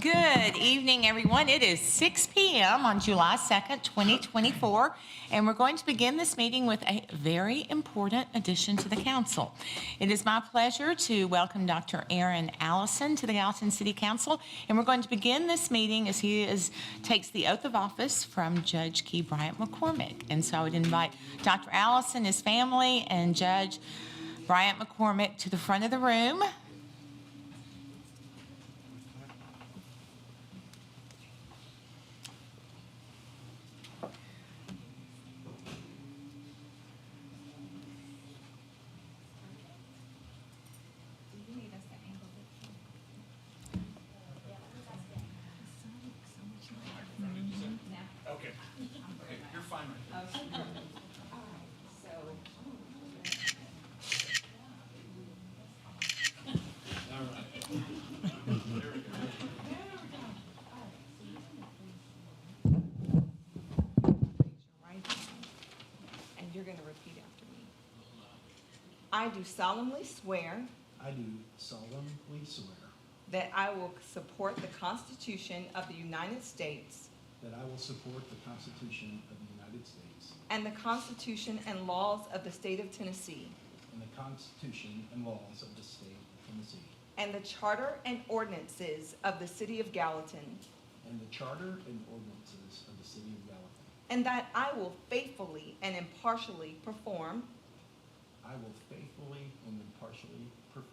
Good evening, everyone. It is 6 p.m. on July 2nd, 2024, and we're going to begin this meeting with a very important addition to the council. It is my pleasure to welcome Dr. Aaron Allison to the Gallatin City Council, and we're going to begin this meeting as he takes the oath of office from Judge Key Bryant McCormick. And so I would invite Dr. Allison, his family, and Judge Bryant McCormick to the front of the room. You're going to repeat after me. I do solemnly swear I do solemnly swear that I will support the Constitution of the United States that I will support the Constitution of the United States and the Constitution and laws of the state of Tennessee and the Constitution and laws of the state of Tennessee and the charter and ordinances of the city of Gallatin, and the charter and ordinances of the city of Gallatin. and that I will faithfully and impartially perform I will faithfully and impartially perform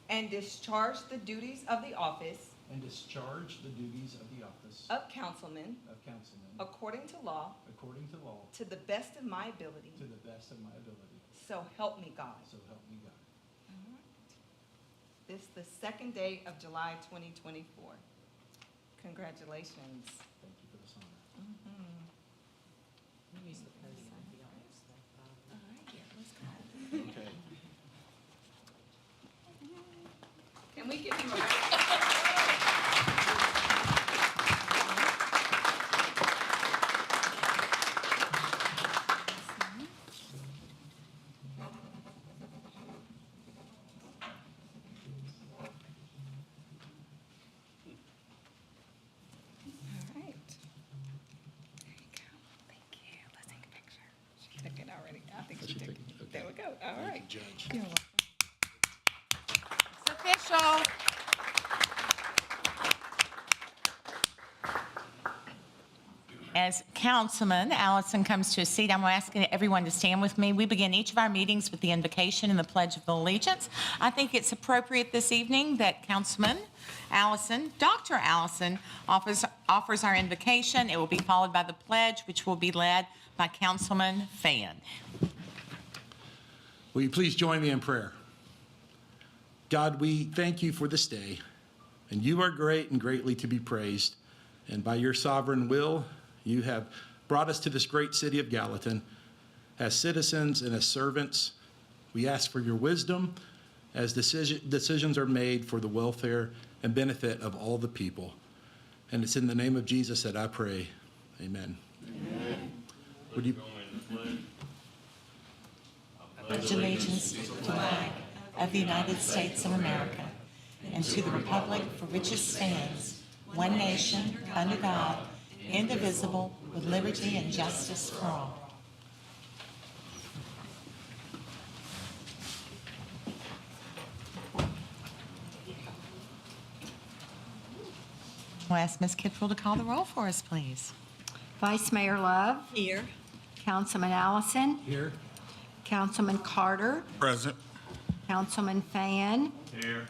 and discharge the duties of the office and discharge the duties of the office of councilman of councilman according to law according to law to the best of my ability. to the best of my ability. So help me God. So help me God. This is the second day of July 2024. Congratulations. Thank you for this honor. Okay. Can we give him a round? All right. There you go. Thank you. Let's take a picture. She took it already. I think she took it. There we go. All right. Judge. You're welcome. It's official. As Councilman Allison comes to a seat, I'm asking everyone to stand with me. We begin each of our meetings with the invocation and the Pledge of Allegiance. I think it's appropriate this evening that Councilman Allison, Dr. Allison, offers our invocation. It will be followed by the pledge, which will be led by Councilman Fan. Will you please join me in prayer? God, we thank you for this day, and you are great and greatly to be praised. And by your sovereign will, you have brought us to this great city of Gallatin. As citizens and as servants, we ask for your wisdom as decisions are made for the welfare and benefit of all the people. And it's in the name of Jesus that I pray. Amen. Amen. Would you Pledge allegiance to the flag of the United States of America and to the republic for which it stands, one nation, under God, indivisible, with liberty and justice for all. I'll ask Ms. Kittrell to call the roll for us, please. Vice Mayor Love. Here. Councilman Allison. here? Councilman Carter. Present. Councilman Fan. Here.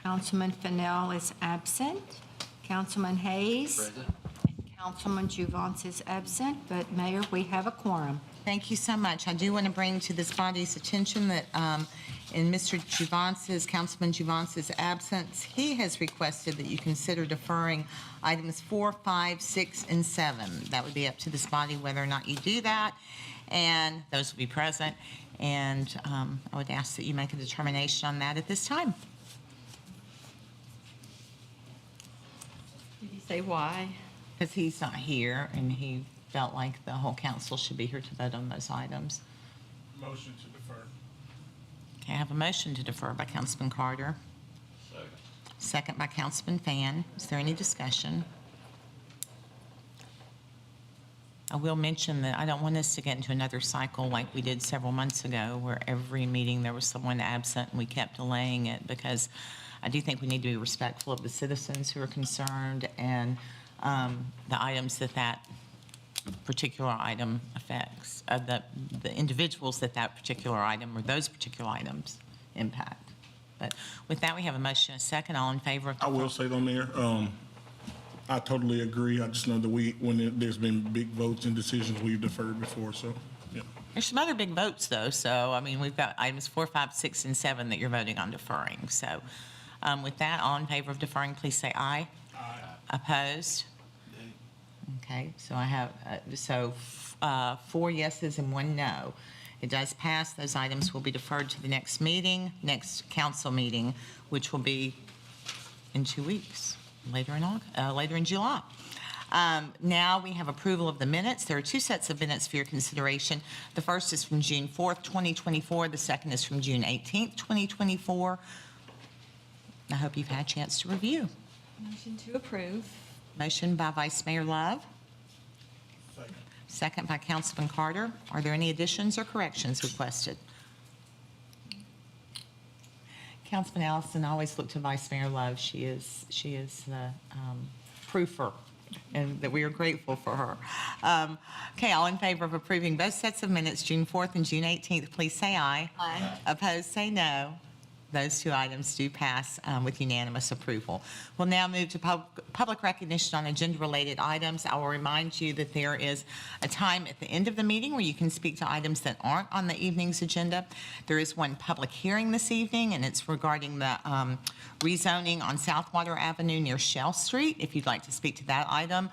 Councilman Fennell is absent. Councilman Hayes. Present. And Councilman Juvance is absent, but Mayor, we have a quorum. Thank you so much. I do want to bring to this body's attention that in Mr. Juvance's, Councilman Juvance's absence, he has requested that you consider deferring items 4, 5, 6, and 7. That would be up to this body whether or not you do that, and those will be present. And I would ask that you make a determination on that at this time. Did you say why? Because he's not here, and he felt like the whole council should be here to vote on those items. Motion to defer. Okay, I have a motion to defer by Councilman Carter. Second. Second by Councilman Fan. Is there any discussion? I will mention that I don't want us to get into another cycle like we did several months ago, where every meeting there was someone absent and we kept delaying it, because I do think we need to be respectful of the citizens who are concerned and the items that particular item affects, the individuals that particular item or those particular items impact. But with that, we have a motion, a second. All in favor of? I will say though, Mayor, I totally agree. I just know that there's been big votes and decisions we've deferred before, so, yeah. There's some other big votes, though, so, I mean, we've got items 4, 5, 6, and 7 that you're voting on deferring. So with that, all in favor of deferring, please say aye. Aye. Opposed? Okay, so I have, 4 yeses and 1 no. It does pass. Those items will be deferred to the next meeting, next council meeting, which will be in 2 weeks, later in July. Now we have approval of the minutes. There are 2 sets of minutes for your consideration. The first is from June 4th, 2024. The second is from June 18th, 2024. I hope you've had a chance to review. Motion to approve. Motion by Vice Mayor Love. Second by Councilman Carter. Are there any additions or corrections requested? Councilman Allison, I always look to Vice Mayor Love. She is the proofer, and that we are grateful for her. Okay, all in favor of approving both sets of minutes, June 4th and June 18th, please say aye. Aye. Opposed, say no. Those 2 items do pass with unanimous approval. We'll now move to public recognition on agenda-related items. I will remind you that there is a time at the end of the meeting where you can speak to items that aren't on the evening's agenda. There is one public hearing this evening, and it's regarding the rezoning on Southwater Avenue near Shell Street. If you'd like to speak to that item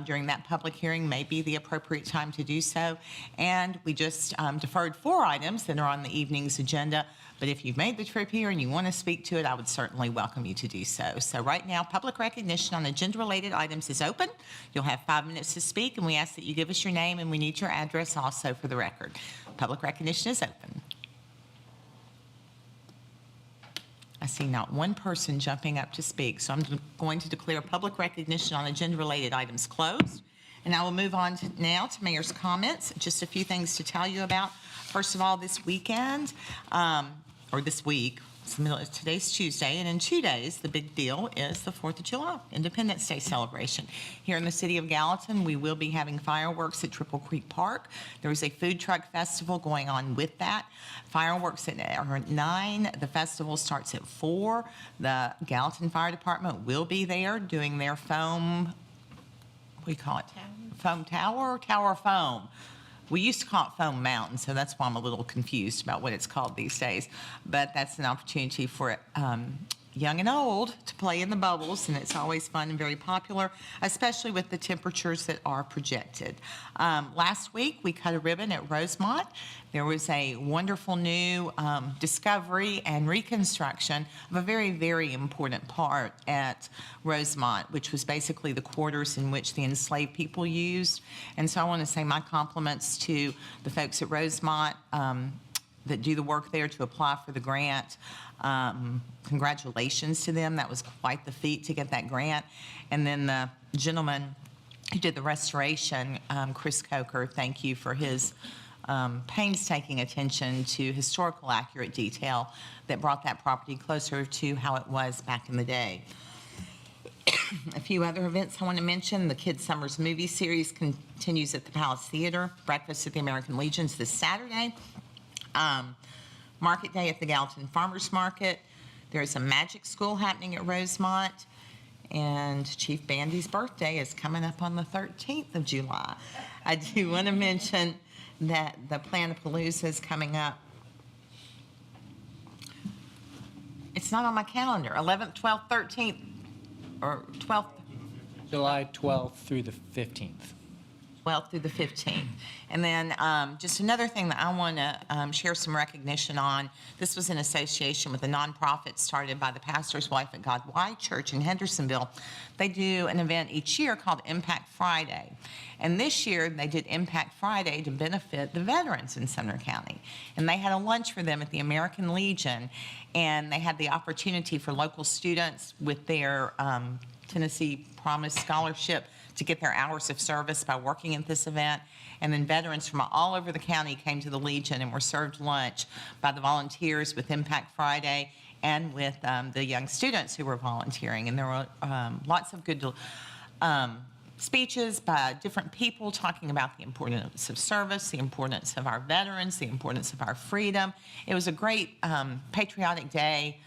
during that public hearing, may be the appropriate time to do so. And we just deferred 4 items that are on the evening's agenda. But if you've made the trip here and you want to speak to it, I would certainly welcome you to do so. So right now, public recognition on agenda-related items is open. You'll have 5 minutes to speak, and we ask that you give us your name, and we need your address also for the record. Public recognition is open. I see not one person jumping up to speak, so I'm going to declare public recognition on agenda-related items closed. And I will move on now to Mayor's comments. Just a few things to tell you about. First of all, this weekend, or this week, today's Tuesday, and in 2 days, the big deal is the 4th of July, Independence Day celebration. Here in the city of Gallatin, we will be having fireworks at Triple Creek Park. There is a food truck festival going on with that. Fireworks are at 9. The festival starts at 4. The Gallatin Fire Department will be there doing their foam, what do you call it? Foam tower? Tower foam. We used to call it Foam Mountain, so that's why I'm a little confused about what it's called these days. But that's an opportunity for young and old to play in the bubbles, and it's always fun and very popular, especially with the temperatures that are projected. Last week, we cut a ribbon at Rosemont. There was a wonderful new discovery and reconstruction of a very, very important part at Rosemont, which was basically the quarters in which the enslaved people used. And so I want to say my compliments to the folks at Rosemont that do the work there to apply for the grant. Congratulations to them. That was quite the feat to get that grant. And then the gentleman who did the restoration, Chris Coker, thank you for his painstaking attention to historical accurate detail that brought that property closer to how it was back in the day. A few other events I want to mention. The Kids Summers movie series continues at the Palace Theater. Breakfast at the American Legions this Saturday. Market Day at the Gallatin Farmers Market. There's a magic school happening at Rosemont. And Chief Bandy's birthday is coming up on the 13th of July. I do want to mention that the Planapalooza is coming up. It's not on my calendar. 11th, 12th, 13th, or 12th. July 12th through the 15th. 12th through the 15th. And then just another thing that I want to share some recognition on, this was in association with a nonprofit started by the pastor's wife at God White Church in Hendersonville. They do an event each year called Impact Friday. And this year they did Impact Friday to benefit the veterans in Sumner County. And they had a lunch for them at the American Legion, and they had the opportunity for local students with their Tennessee Promise Scholarship to get their hours of service by working at this event. And then veterans from all over the county came to the Legion and were served lunch by the volunteers with Impact Friday and with the young students who were volunteering. And there were lots of good speeches by different people talking about the importance of service, the importance of our veterans, the importance of our freedom. It was a great patriotic day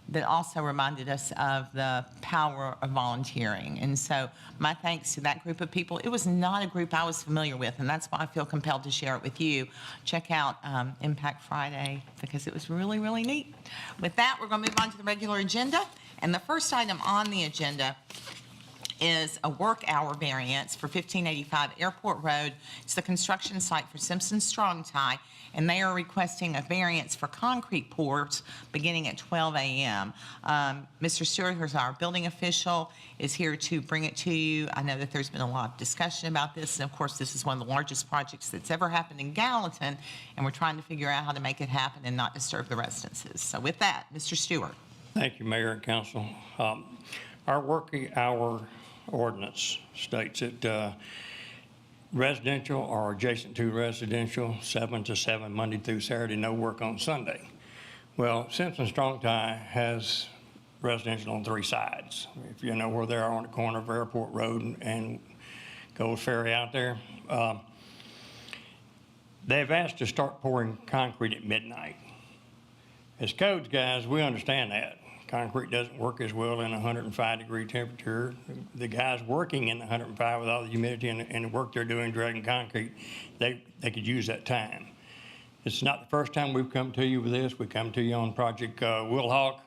that also reminded us of the power of volunteering. And so my thanks to that group of people. It was not a group I was familiar with, and that's why I feel compelled to share it with you. Check out Impact Friday because it was really, really neat. With that, we're going to move on to the regular agenda. And the first item on the agenda is a work hour variance for 1585 Airport Road. It's the construction site for Simpson Strong Tie, and they are requesting a variance for concrete pours beginning at 12 a.m. Mr. Stewart, who's our building official, is here to bring it to you. I know that there's been a lot of discussion about this, and of course, this is one of the largest projects that's ever happened in Gallatin, and we're trying to figure out how to make it happen and not disturb the residences. So with that, Mr. Stewart. Thank you, Mayor and Council. Our working hour ordinance states that residential or adjacent to residential, 7 to 7, Monday through Saturday, no work on Sunday. Well, Simpson Strong Tie has residential on 3 sides. If you know where they are on the corner of Airport Road and Gold Ferry out there, they've asked to start pouring concrete at midnight. As codes guys, we understand that. Concrete doesn't work as well in 105-degree temperature. The guys working in 105 with all the humidity and the work they're doing dragging concrete, they could use that time. It's not the first time we've come to you with this. We come to you on Project Woolhawk,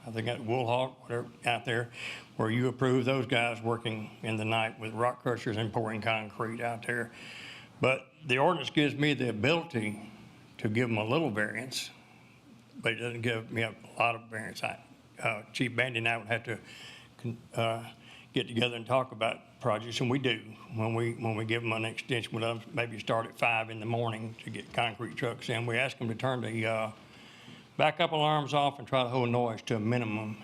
I think that's Woolhawk, whatever, out there, where you approve those guys working in the night with rock crushers and pouring concrete out there. But the ordinance gives me the ability to give them a little variance, but it doesn't give me a lot of variance. Chief Bandy and I would have to get together and talk about projects, and we do. When we give them an extension, we'll maybe start at 5 in the morning to get concrete trucks in. We ask them to turn the backup alarms off and try to hold noise to a minimum.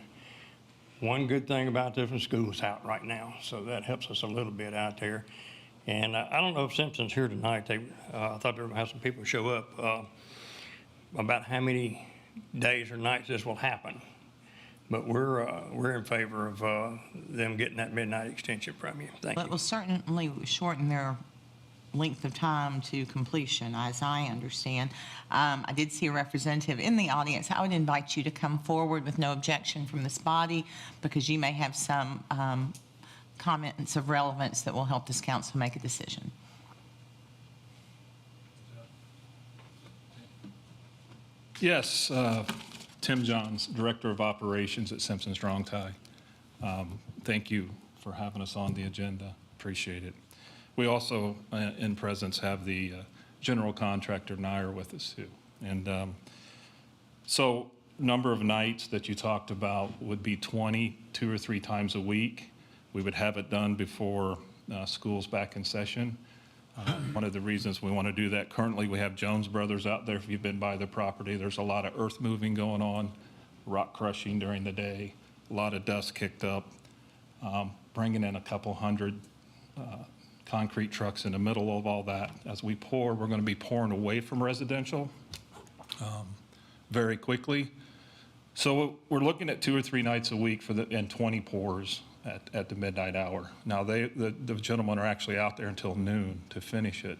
One good thing about this one, school's out right now, so that helps us a little bit out there. And I don't know if Simpson's here tonight. I thought they were going to have some people show up about how many days or nights this will happen. But we're in favor of them getting that midnight extension from you. Thank Well, you. it will certainly shorten their length of time to completion, as I understand. I did see a representative in the audience. I would invite you to come forward with no objection from this body because you may have some comments of relevance that will help this council make a decision. Yes, Tim Johns, Director of Operations at Simpson Strong Tie. Thank you for having us on the agenda. Appreciate it. We also, in presence, have the general contractor, Nair, with us too. And so number of nights that you talked about would be 20, 2 or 3 times a week. We would have it done before school's back in session. One of the reasons we want to do that, currently we have Jones Brothers out there. If you've been by the property, there's a lot of earth moving going on, rock crushing during the day, a lot of dust kicked up, bringing in a couple hundred concrete trucks in the middle of all that. As we pour, we're going to be pouring away from residential very quickly. So we're looking at 2 or 3 nights a week and 20 pours at the midnight hour. Now, the gentlemen are actually out there until noon to finish it,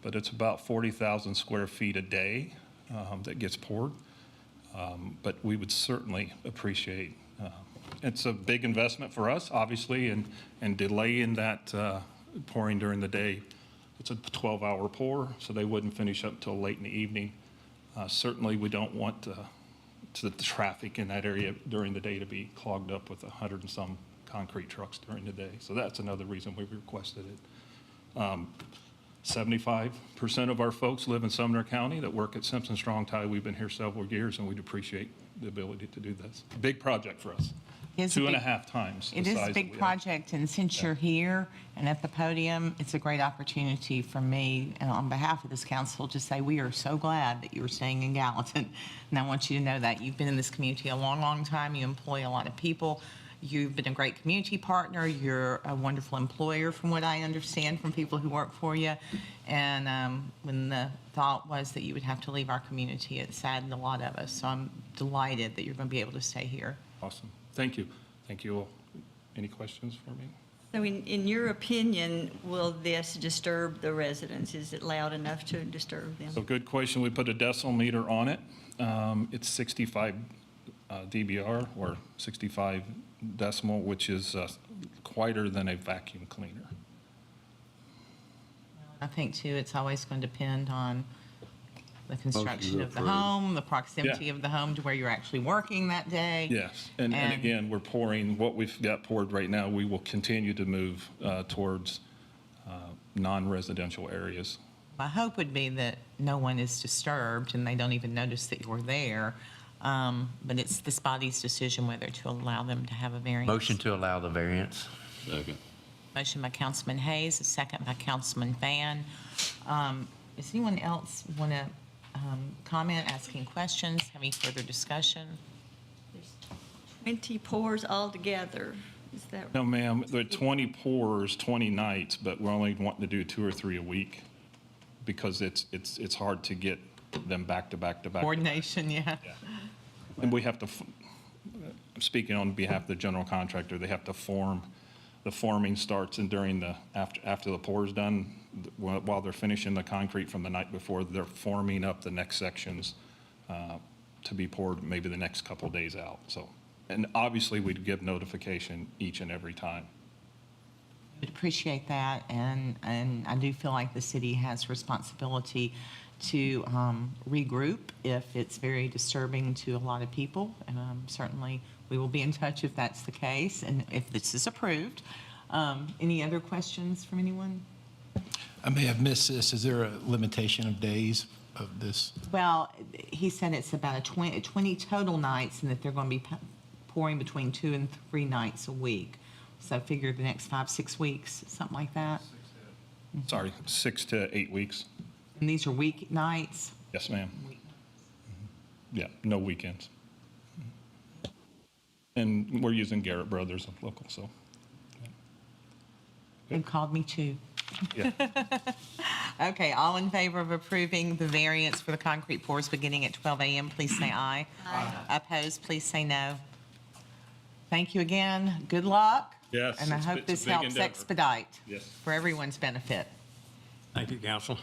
but it's about 40,000 square feet a day that gets poured. But we would certainly appreciate, it's a big investment for us, obviously, and delaying that pouring during the day. It's a 12-hour pour, so they wouldn't finish up till late in the evening. Certainly, we don't want the traffic in that area during the day to be clogged up with 100 and some concrete trucks during the day. So that's another reason we requested it. 75% of our folks live in Sumner County that work at Simpson Strong Tie. We've been here several years, and we'd appreciate the ability to do this. Big project for us. It's a Two and a big- half times the It is size a that big we have. project, and since you're here and at the podium, it's a great opportunity for me, and on behalf of this council, to say we are so glad that you're staying in Gallatin. And I want you to know that you've been in this community a long, long time. You employ a lot of people. You've been a great community partner. You're a wonderful employer, from what I understand from people who work for you. And when the thought was that you would have to leave our community, it saddened a lot of us. So I'm delighted that you're going to be able to stay here. Awesome. Thank you. Thank you all. Any questions for me? So in your opinion, will this disturb the residents? Is it loud enough to disturb them? So good question. We put a decimal meter on it. It's 65 dBr or 65 decimal, which is quieter than a vacuum cleaner. I think too, it's always going to depend on the construction to of the approve. home, the proximity Yeah. of the home to where you're actually working that day. Yes, and again, we're pouring, what we've got poured right now, we will continue to move towards non-residential areas. My hope would be that no one is disturbed and they don't even notice that you're there. But it's this body's decision whether to allow them to have a variance. Motion to allow the variance. Second. Motion by Councilman Hayes, a second by Councilman Van. Does anyone else want to comment, asking questions, have any further discussion? 20 pours altogether, is that? No, ma'am, there are 20 pours, 20 nights, but we're only wanting to do 2 or 3 a week because it's hard to get them back to back to back. Coordination, yeah. And we have to, I'm speaking on behalf of the general contractor, they have to form, the forming starts and during the, after the pour is done, while they're finishing the concrete from the night before, they're forming up the next sections to be poured maybe the next couple days out, so. And obviously, we'd give notification each and every time. Would appreciate that, and I do feel like the city has responsibility to regroup if it's very disturbing to a lot of people. And certainly, we will be in touch if that's the case, and if this is approved. Any other questions from anyone? I may have missed this. Is there a limitation of days of this? Well, he said it's about a 20 total nights, and that they're going to be pouring between 2 and 3 nights a week. So I figure the next 5-6 weeks, something like that. Sorry, 6 to 8 weeks. And these are week nights. Yes, ma'am. Yeah, no weekends. And we're using Garrett Brothers, a local, so, They've called me too. yeah. Okay, all in favor of approving the variance for the concrete pours beginning at 12 a.m., please say aye. Aye. Opposed, please say no. Thank you again. Good luck. Yes, And I it's hope a this big helps endeavor. expedite Yes. for everyone's benefit. Thank you, council.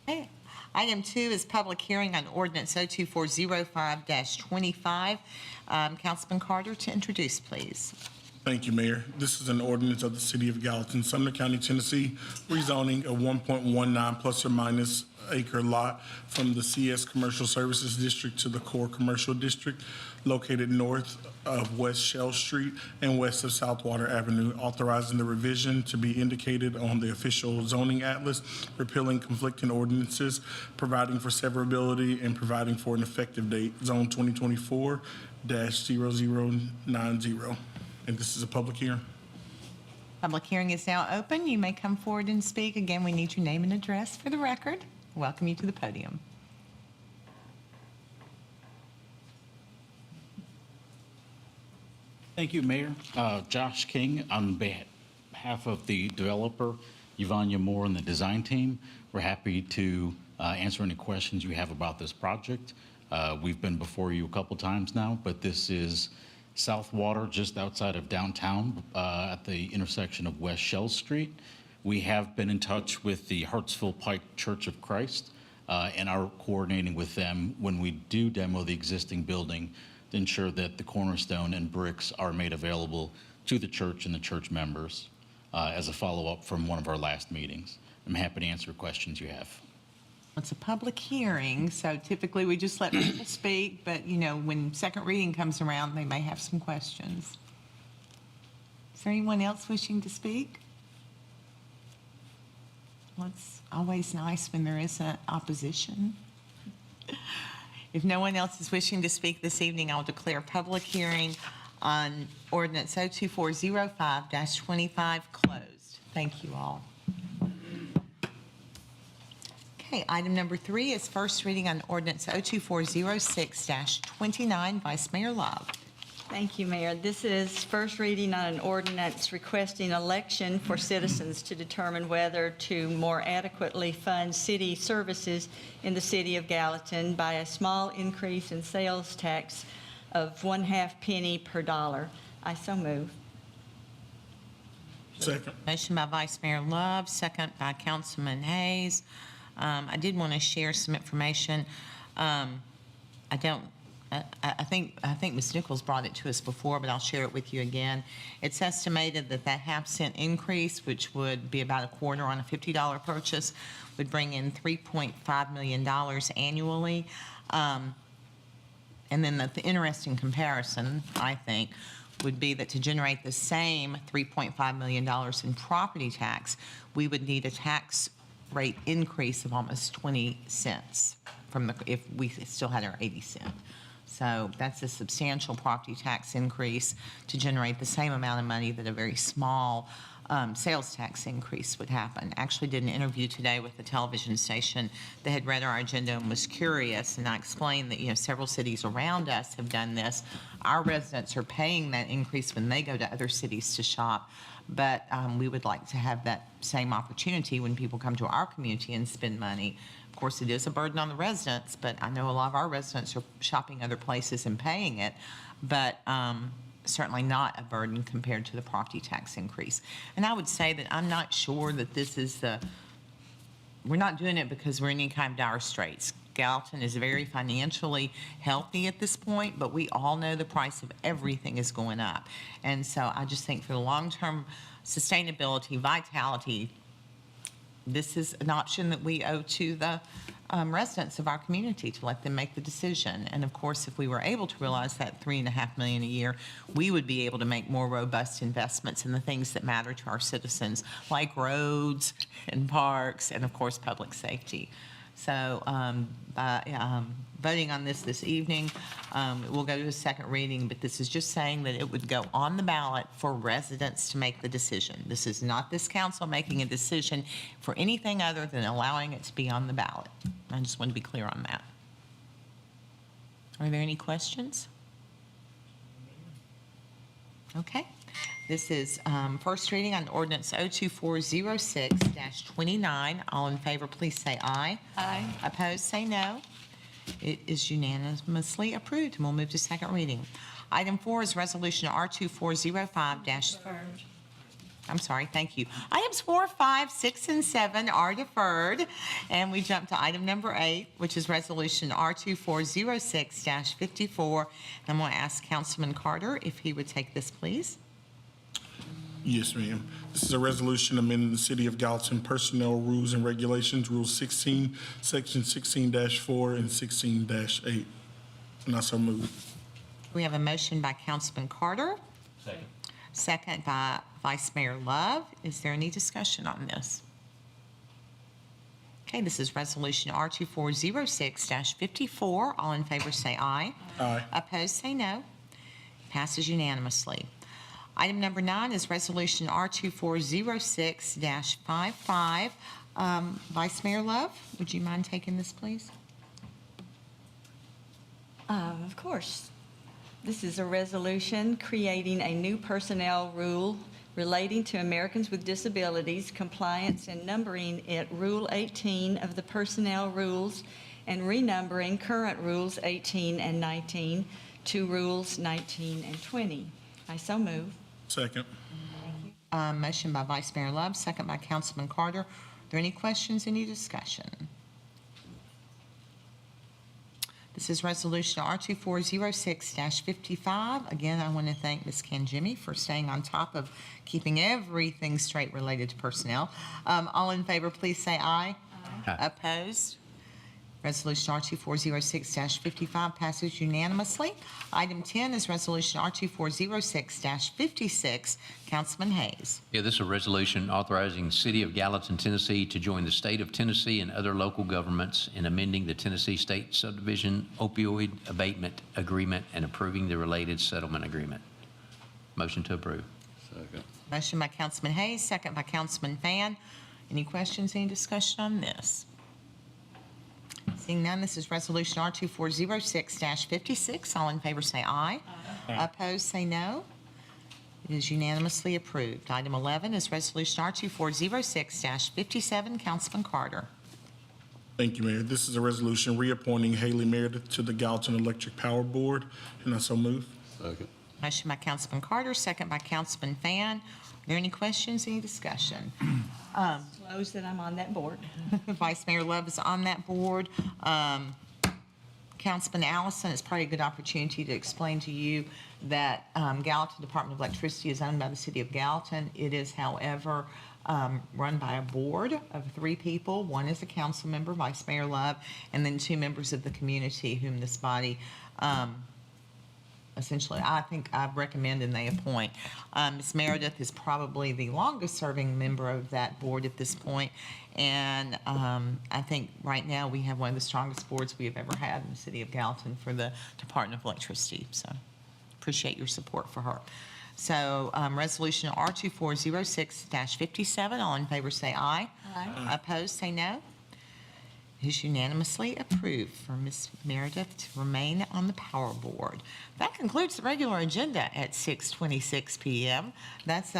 Okay. Item 2 is public hearing on ordinance 02405-25. Councilman Carter to introduce, please. Thank you, Mayor. This is an ordinance of the City of Gallatin, Sumner County, Tennessee, rezoning a 1.19 plus or minus acre lot from the CS Commercial Services District to the Core Commercial District located north of West Shell Street and west of Southwater Avenue, authorizing the revision to be indicated on the official zoning atlas, repealing conflicting ordinances, providing for severability, and providing for an effective date, Zone 2024-0090. And this is a public hearing. Public hearing is now open. You may come forward and speak. Again, we need your name and address for the record. Welcome you to the podium. Thank you, Mayor. Josh King, on behalf of the developer, Yvonne Moore, and the design team, we're happy to answer any questions you have about this project. We've been before you a couple times now, but this is Southwater, just outside of downtown, at the intersection of West Shell Street. We have been in touch with the Hartsville Pike Church of Christ and are coordinating with them when we do demo the existing building to ensure that the cornerstone and bricks are made available to the church and the church members as a follow-up from one of our last meetings. I'm happy to answer questions you have. It's a public hearing, so typically we just let people speak, but, you know, when second reading comes around, they may have some questions. Is there anyone else wishing to speak? Well, it's always nice when there isn't opposition. If no one else is wishing to speak this evening, I'll declare public hearing on ordinance 02405-25 closed. Thank you all. Okay, item number 3 is first reading on ordinance 02406-29. Vice Mayor Love. Thank you, Mayor. This is first reading on an ordinance requesting election for citizens to determine whether to more adequately fund city services in the city of Gallatin by a small increase in sales tax of 1/2 penny per dollar. I so move. Second. Motion by Vice Mayor Love, second by Councilman Hayes. I did want to share some information. I think Ms. Nichols brought it to us before, but I'll share it with you again. It's estimated that 1/2 cent increase, which would be about a quarter on a $50 purchase, would bring in $3.5 million annually. And then the interesting comparison, I think, would be that to generate the same $3.5 million in property tax, we would need a tax rate increase of almost 20 cents if we still had our 80 cent. So that's a substantial property tax increase to generate the same amount of money that a very small sales tax increase would happen. Actually did an interview today with the television station that had read our agenda and was curious, and I explained that, several cities around us have done this. Our residents are paying that increase when they go to other cities to shop, but we would like to have that same opportunity when people come to our community and spend money. Of course, it is a burden on the residents, but I know a lot of our residents are shopping other places and paying it, but certainly not a burden compared to the property tax increase. And I would say that I'm not sure that this is we're not doing it because we're in any kind of dire straits. Gallatin is very financially healthy at this point, but we all know the price of everything is going up. And so I just think for the long-term sustainability, vitality, this is an option that we owe to the residents of our community to let them make the decision. And of course, if we were able to realize that $3.5 million a year, we would be able to make more robust investments in the things that matter to our citizens, like roads and parks and of course, public safety. So by voting on this evening, we'll go to a second reading, but this is just saying that it would go on the ballot for residents to make the decision. This is not this council making a decision for anything other than allowing it to be on the ballot. I just want to be clear on that. Are there any questions? Okay. This is first reading on ordinance 02406-29. All in favor, please say aye. Aye. Opposed, say no. It is unanimously approved, and we'll move to second reading. Item 4 is resolution R2405- I'm sorry, thank you. Items 4, 5, 6, and 7 are deferred, and we jump to item number 8, which is resolution R2406-54. And I'm going to ask Councilman Carter if he would take this, please. Yes, ma'am. This is a resolution amending the City of Gallatin Personnel Rules and Regulations, Rule 16, Section 16-4 and 16-8. And I so move. We have a motion by Councilman Carter. Second. Second by Vice Mayor Love. Is there any discussion on this? Okay, this is resolution R2406-54. All in favor say aye. Aye. Opposed say no. Passes unanimously. Item number 9 is resolution R2406-55. Vice Mayor Love, would you mind taking this, please? Of course. This is a resolution creating a new personnel rule relating to Americans with disabilities, compliance, and numbering it Rule 18 of the Personnel Rules and renumbering current Rules 18 and 19 to Rules 19 and 20. I so move. Second. Motion by Vice Mayor Love, second by Councilman Carter. Are there any questions, any discussion? This is resolution R2406-55. Again, I want to thank Ms. Kanjimi for staying on top of keeping everything straight related to personnel. All in favor, please say aye. Aye. Opposed? Resolution R2406-55 passes unanimously. Item 10 is Resolution R2406-56. Councilman Hayes. Yeah, this is a resolution authorizing the City of Gallatin, Tennessee to join the state of Tennessee and other local governments in amending the Tennessee State Subdivision Opioid Abatement Agreement and approving the related settlement agreement. Motion to approve. Motion by Councilman Hayes, second by Councilman Fan. Any questions, any discussion on this? Seeing none, this is Resolution R2406-56. All in favor say aye. Opposed, say no. It is unanimously approved. Item 11 is Resolution R2406-57. Councilman Carter. Thank you, Mayor. This is a resolution reappointing Haley Meredith to the Gallatin Electric Power Board, and I so move. Motion by Councilman Carter, second by Councilman Fan. Are there any questions, any discussion? Disclose that I'm on that board. Vice Mayor Love is on that board. Councilman Allison, it's probably a good opportunity to explain to you that Gallatin Department of Electricity is owned by the City of Gallatin. It is, however, run by a board of 3 people. One is a council member, Vice Mayor Love, and then 2 members of the community whom this body essentially, I think I recommend and they appoint. Ms. Meredith is probably the longest-serving member of that board at this point, and I think right now we have one of the strongest boards we have ever had in the City of Gallatin for the Department of Electricity, so appreciate your support for her. So Resolution R2406-57, all in favor say aye. Aye. Opposed, say no. It is unanimously approved for Ms. Meredith to remain on the Power Board. That concludes the regular agenda at 6:26 p.m. That's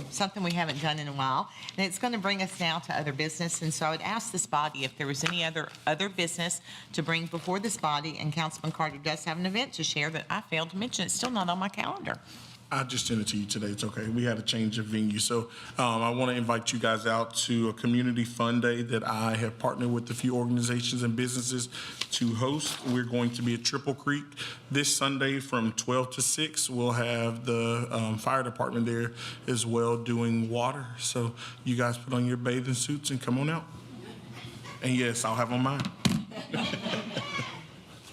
something we haven't done in a while. And it's going to bring us now to other business. And so I would ask this body if there was any other business to bring before this body. And Councilman Carter does have an event to share that I failed to mention. It's still not on my calendar. I just sent it to you today. It's okay. We had a change of venue. So I want to invite you guys out to a community fun day that I have partnered with a few organizations and businesses to host. We're going to be at Triple Creek this Sunday from 12 to 6. We'll have the fire department there as well doing water. So you guys put on your bathing suits and come on out. And yes, I'll have on mine. And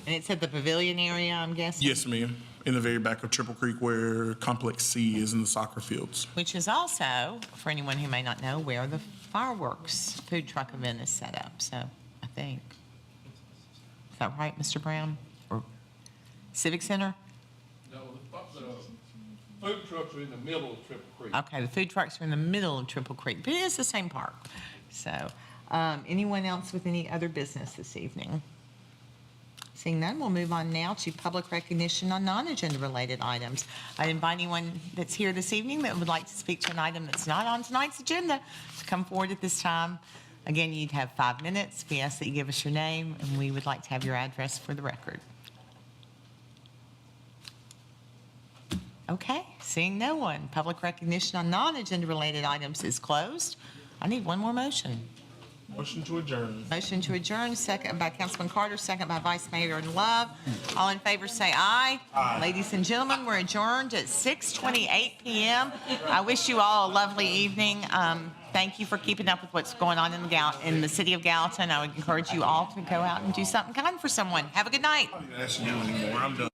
it's at the pavilion area, I'm guessing? Yes, ma'am. In the very back of Triple Creek where Complex C is in the soccer fields. Which is also, for anyone who may not know, where the fireworks food truck event is set up. So I think, is that right, Mr. Brown? Or Civic Center? No, the food trucks are in the middle of Triple Creek. Okay, the food trucks are in the middle of Triple Creek, but it is the same park. So anyone else with any other business this evening? Seeing none, we'll move on now to public recognition on non-agenda related items. I invite anyone that's here this evening that would like to speak to an item that's not on tonight's agenda to come forward at this time. Again, you'd have 5 minutes. We ask that you give us your name, and we would like to have your address for the record. Okay, seeing no one, public recognition on non-agenda related items is closed. I need one more motion. Motion to adjourn. Motion to adjourn, second by Councilman Carter, second by Vice Mayor Love. All in favor say aye. Aye. Ladies and gentlemen, we're adjourned at 6:28 p.m. I wish you all a lovely evening. Thank you for keeping up with what's going on in the city of Gallatin. I would encourage you all to go out and do something kind for someone. Have a good night. That's you anymore. I'm done.